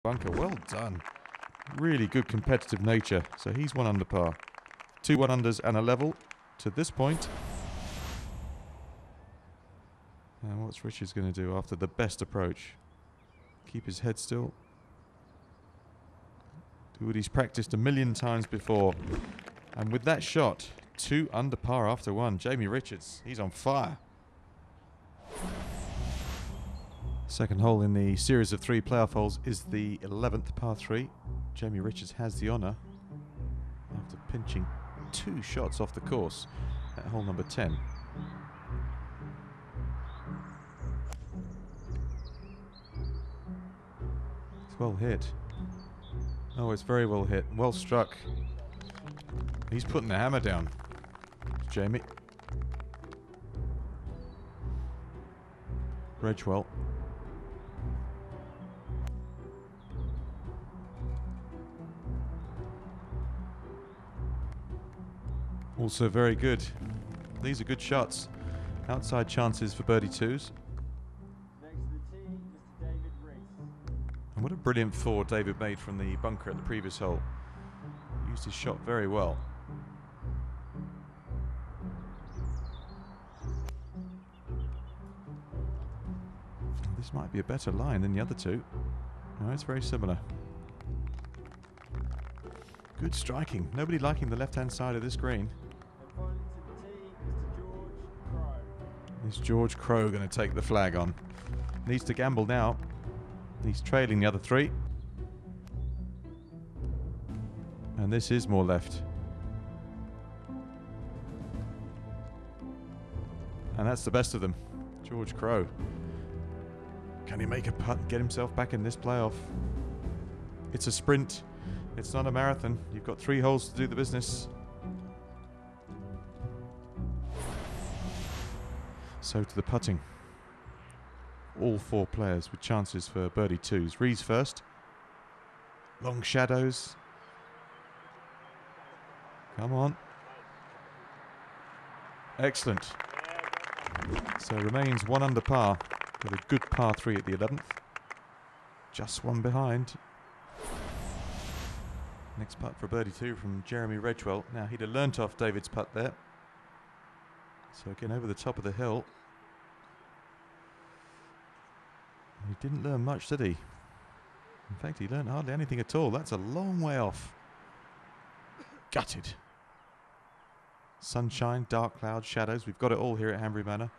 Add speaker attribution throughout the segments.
Speaker 1: bunker. Well done. Really good competitive nature. So he's 1 under par. 2 1-unders and a level to this point. And what's Richards going to do after the best approach? Keep his head still. Do what he's practiced a million times before. And with that shot, 2 under par after 1. Jamie Richards, he's on fire. Second hole in the series of 3 playoff holes is the 11th par 3. Jamie Richards has the honour after pinching 2 shots off the course at hole number 10. It's well hit. Oh, it's very well hit. Well struck. He's putting the hammer down. Jamie. Redgewell. Also very good. These are good shots. Outside chances for birdie 2s.
Speaker 2: Next to the tee, Mr. David Rees.
Speaker 1: And what a brilliant 4 David made from the bunker at the previous hole. Used his shot very well. This might be a better line than the other 2. No, it's very similar. Good striking. Nobody liking the left-hand side of this green.
Speaker 2: And finally to the tee, Mr. George Crow.
Speaker 1: Is George Crow going to take the flag on? Needs to gamble now. He's trailing the other 3. And this is more left. And that's the best of them. George Crow. Can he make a putt and get himself back in this playoff? It's a sprint. It's not a marathon. You've got 3 holes to do the business. So to the putting. All 4 players with chances for birdie 2s. Rees first. Long shadows. Come on. Excellent. So remains 1 under par with a good par 3 at the 11th. Just 1 behind. Next putt for birdie 2 from Jeremy Redgewell. Now he'd have learnt off David's putt there. So again over the top of the hill. He didn't learn much, did he? In fact, he learned hardly anything at all. That's a long way off. Gutted. Sunshine, dark clouds, shadows. We've got it all here at Hanbury Manor.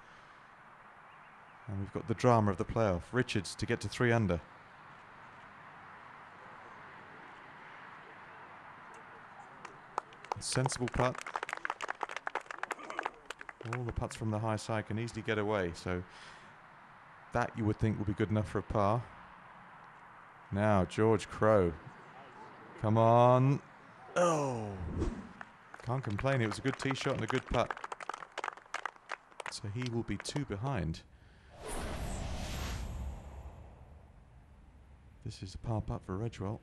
Speaker 1: And we've got the drama of the playoff. Richards to get to 3 under. A sensible putt. All the putts from the high side can easily get away. So that you would think would be good enough for a par. Now George Crow. Come on. Oh. Can't complain. It was a good tee shot and a good putt. So he will be 2 behind. This is a par putt for Redgewell.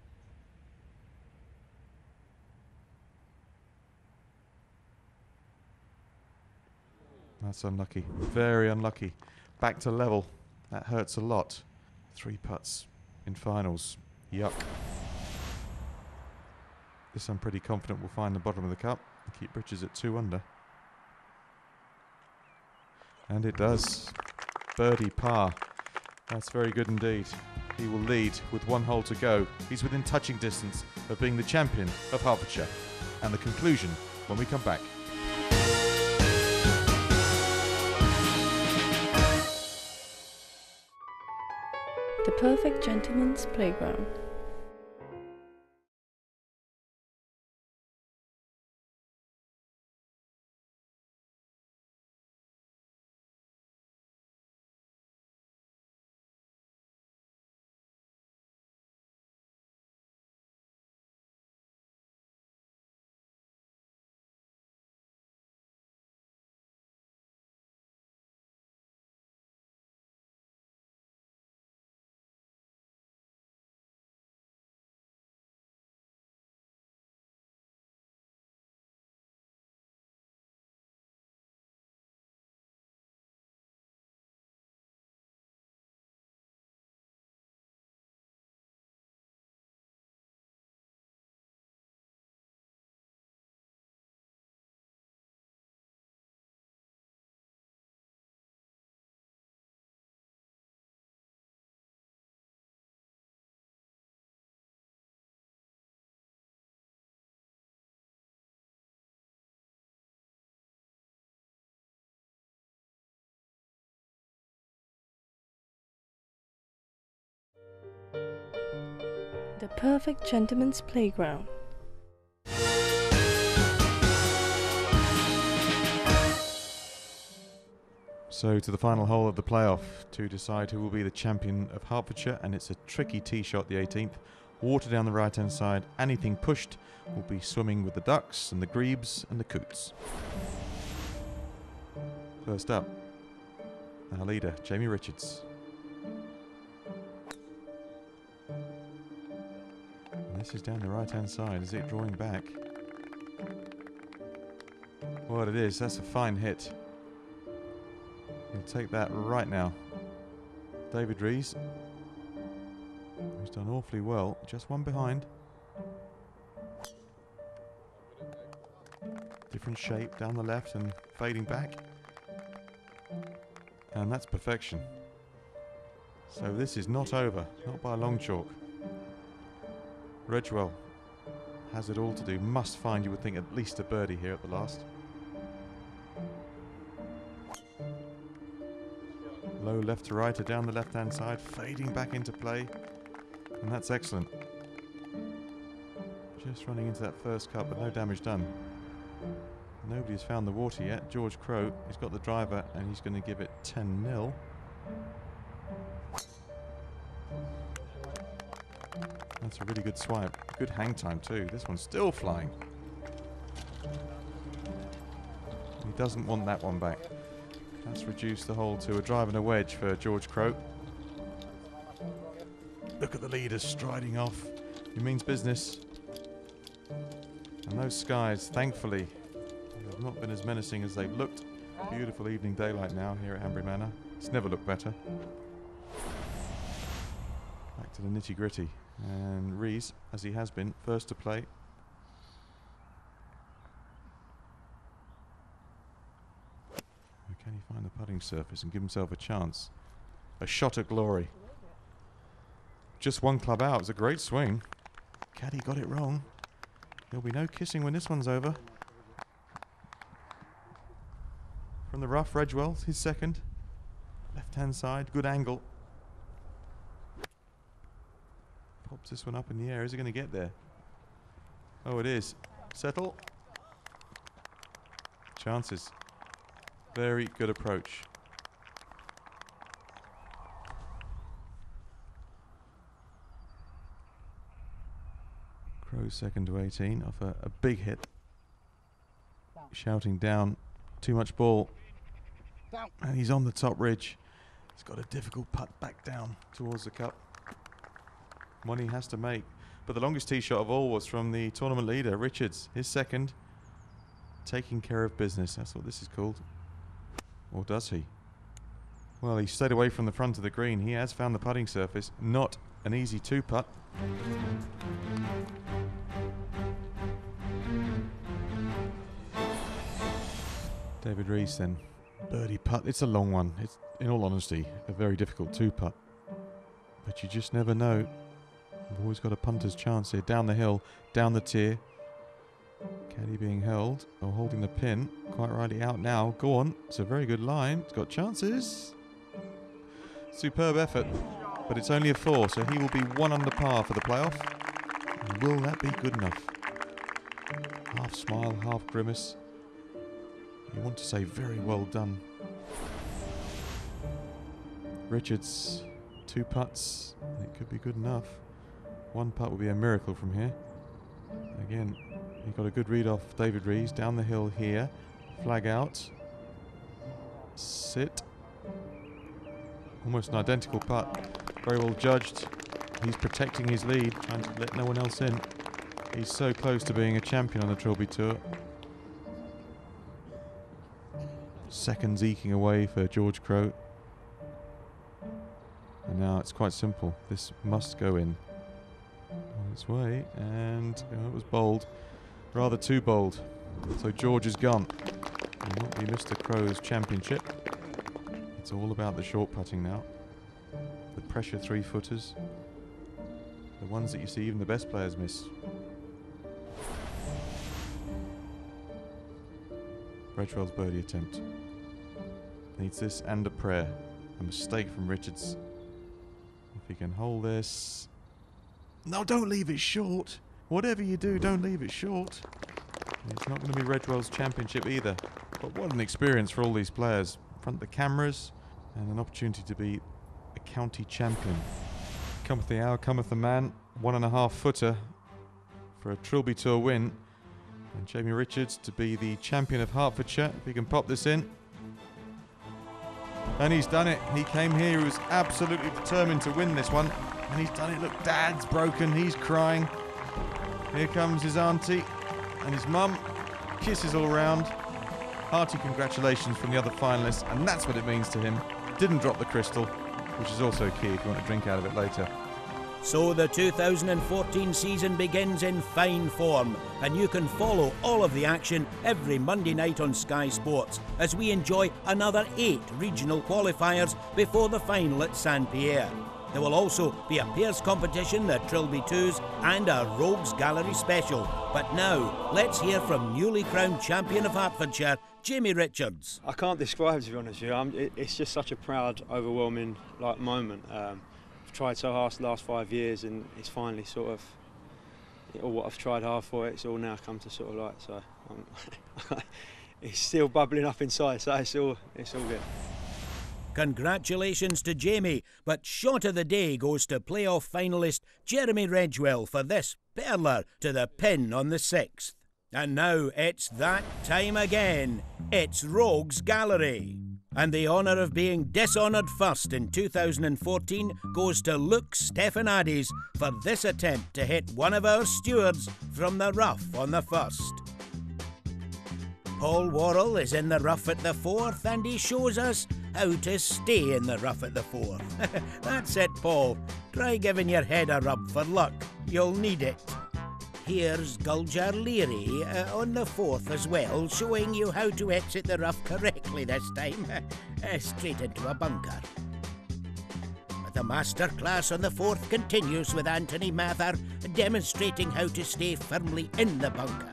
Speaker 1: That's unlucky. Very unlucky. Back to level. That hurts a lot. 3 putts in finals. Yuck. This I'm pretty confident will find the bottom of the cup and keep Richards at 2 under. And it does. Birdie par. That's very good indeed. He will lead with 1 hole to go. He's within touching distance of being the champion of Hertfordshire. And the conclusion when we come back.
Speaker 3: The Perfect Gentleman's Playground. The Perfect Gentleman's Playground.
Speaker 1: So to the final hole of the playoff to decide who will be the champion of Hertfordshire, and it's a tricky tee shot, the 18th. Water down the right hand side. Anything pushed will be swimming with the ducks and the grebes and the coots. First up, our leader, Jamie Richards. And this is down the right hand side. Is it drawing back? What it is, that's a fine hit. He'll take that right now. David Rees, who's done awfully well, just one behind. Different shape down the left and fading back. And that's perfection. So this is not over, not by a long chalk. Redgewell has it all to do, must find, you would think, at least a birdie here at the last. Low left to right, or down the left hand side, fading back into play, and that's excellent. Just running into that first cut, but no damage done. Nobody's found the water yet. George Crowe, he's got the driver, and he's going to give it 10-0. That's a really good swipe. Good hang time too. This one's still flying. He doesn't want that one back. That's reduced the hole to a drive and a wedge for George Crowe. Look at the leader striding off. He means business. And those skies, thankfully, have not been as menacing as they've looked. Beautiful evening daylight now here at Hanbury Manor. It's never looked better. Back to the nitty-gritty. And Rees, as he has been, first to play. Can he find the putting surface and give himself a chance? A shot at glory. Just one club out. It was a great swing. Caddy got it wrong. There'll be no kissing when this one's over. From the rough, Redgewell, his second. Left-hand side, good angle. Pops this one up in the air. Is he going to get there? Oh, it is. Settle. Chances. Very good approach. Crowe second to 18 off a big hit. Shouting down, too much ball.
Speaker 4: Down.
Speaker 1: And he's on the top ridge. He's got a difficult putt back down towards the cup. One he has to make. But the longest tee shot of all was from the tournament leader, Richards. His second. Taking care of business. That's what this is called. Or does he? Well, he stayed away from the front of the green. He has found the putting surface. Not an easy two-putt. David Rees then. Birdie putt. It's a long one. It's, in all honesty, a very difficult two-putt. But you just never know. You've always got a punter's chance here. Down the hill, down the tier. Caddy being held, or holding the pin. Quite rightly out now. Go on. It's a very good line. It's got chances. Superb effort. But it's only a 4, so he will be 1 under par for the playoff. And will that be good enough? Half smile, half grimace. You want to say very well done. Richards, 2 putts. It could be good enough. 1 putt will be a miracle from here. Again, he got a good read off David Rees. Down the hill here. Flag out. Sit. Almost an identical putt. Very well judged. He's protecting his lead, trying to let no one else in. He's so close to being a champion on the Trilby Tour. Seconds eking away for George Crowe. And now it's quite simple. This must go in. On its way, and it was bold. Rather too bold. So George is gone. It won't be Mr. Crowe's championship. It's all about the short putting now. The pressure 3-footers. The ones that you see even the best players miss. Redgewell's birdie attempt. Needs this and a prayer. A mistake from Richards. If he can hold this. No, don't leave it short. Whatever you do, don't leave it short. It's not going to be Redwell's Championship either. But what an experience for all these players. In front of the cameras and an opportunity to be a county champion. Cometh the hour, cometh the man. 1.5 footer for a Trilby Tour win. And Jamie Richards to be the champion of Hertfordshire. If he can pop this in. And he's done it. He came here, he was absolutely determined to win this one. And he's done it. Look, Dad's broken, he's crying. Here comes his auntie and his mum. Kisses all round. Hearty congratulations from the other finalists, and that's what it means to him. Didn't drop the crystal, which is also key if you want to drink out of it later.
Speaker 4: So the 2014 season begins in fine form, and you can follow all of the action every Monday night on Sky Sports as we enjoy another 8 regional qualifiers before the final at St Pierre. There will also be a pairs competition, the Trilby 2s, and a Rogues Gallery special. But now, let's hear from newly crowned champion of Hertfordshire, Jamie Richards.
Speaker 5: I can't describe, to be honest with you. It's just such a proud, overwhelming moment. I've tried so hard the last 5 years, and it's finally sort of all what I've tried hard for. It's all now come to sort of light. So it's still bubbling up inside. So it's all good.
Speaker 4: Congratulations to Jamie, but shot of the day goes to playoff finalist Jeremy Redwell for this perler to the pin on the 6th. And now it's that time again. It's Rogues Gallery. And the honour of being dishonoured first in 2014 goes to Luke Stefanadis for this attempt to hit one of our stewards from the rough on the 1st. Paul Worrell is in the rough at the 4th, and he shows us how to stay in the rough at the 4th. That's it, Paul. Try giving your head a rub for luck. You'll need it. Here's Guljar Leary on the 4th as well, showing you how to exit the rough correctly this time. Straight into a bunker. The masterclass on the 4th continues with Anthony Mather demonstrating how to stay firmly in the bunker.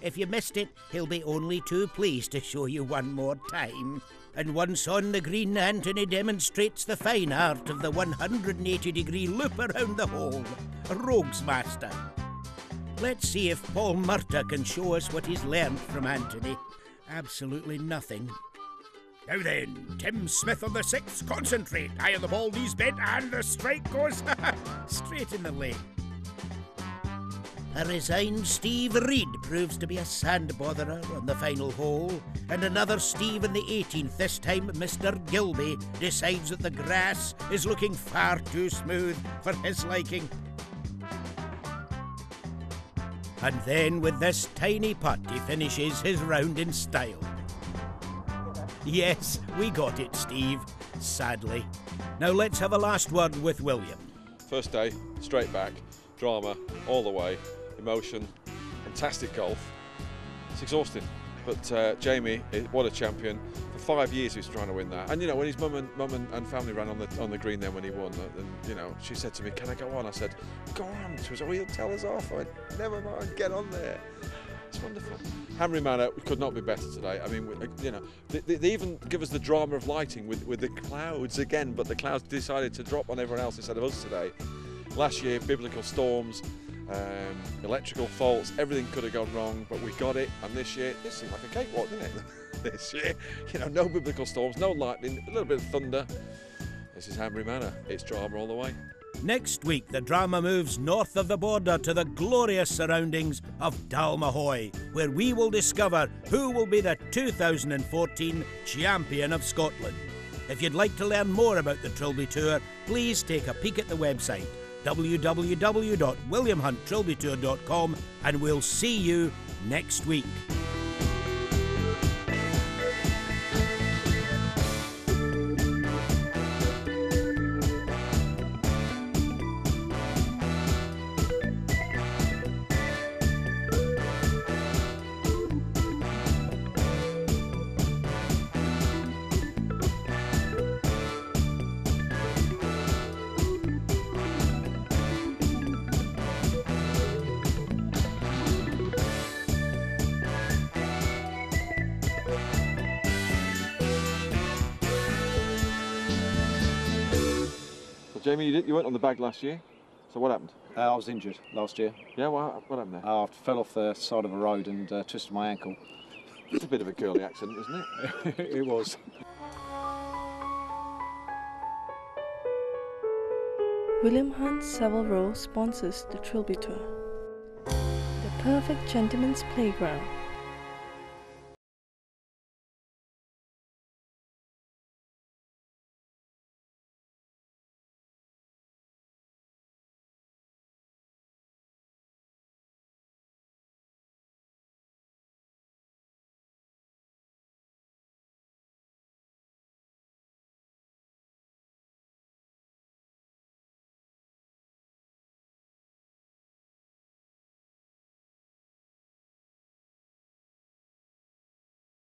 Speaker 4: If you missed it, he'll be only too pleased to show you one more time. And once on the green, Anthony demonstrates the fine art of the 180-degree loop around the hole. A rogue's master. Let's see if Paul Murtagh can show us what he's learned from Anthony. Absolutely nothing.
Speaker 6: Now then, Tim Smith on the 6th, concentrate. Eye on the ball, knees bent, and the strike goes
Speaker 4: Straight in the lane. A resigned Steve Reid proves to be a sand botherer on the final hole, and another Steve in the 18th, this time Mr. Gilby, decides that the grass is looking far too smooth for his liking. And then with this tiny putt he finishes his round in style. Yes, we got it, Steve, sadly. Now let's have a last word with William.
Speaker 7: First day, straight back, drama all the way. Emotion, fantastic golf. It's exhausting, but Jamie, what a champion. For 5 years he was trying to win that. And you know, when his mum and family ran on the green then when he won, and you know, she said to me, "Can I go on?" I said, "Go on." She was like, "Well, you'll tell us off." I went, "Never mind, get on there." It's wonderful. Hanbury Manor could not be better today. I mean, you know, they even give us the drama of lighting with the clouds again, but the clouds decided to drop on everyone else instead of us today. Last year, biblical storms. Electrical faults, everything could have gone wrong, but we got it. And this year, it seemed like a cakewalk, didn't it? This year, you know, no biblical storms, no lightning, a little bit of thunder. This is Hanbury Manor. It's drama all the way.
Speaker 4: Next week, the drama moves north of the border to the glorious surroundings of Dalmahoy, where we will discover who will be the 2014 champion of Scotland. If you'd like to learn more about the Trilby Tour, please take a peek at the website www.williamhunttrilbytour.com, and we'll see you next week.
Speaker 7: Jamie, you weren't on the bag last year, so what happened?
Speaker 8: I was injured last year.
Speaker 7: Yeah, what happened there?
Speaker 8: I fell off the side of a road and twisted my ankle.
Speaker 7: It's a bit of a curly accident, isn't it?
Speaker 8: It was.
Speaker 3: William Hunt Savile Row sponsors the Trilby Tour. The perfect gentleman's playground.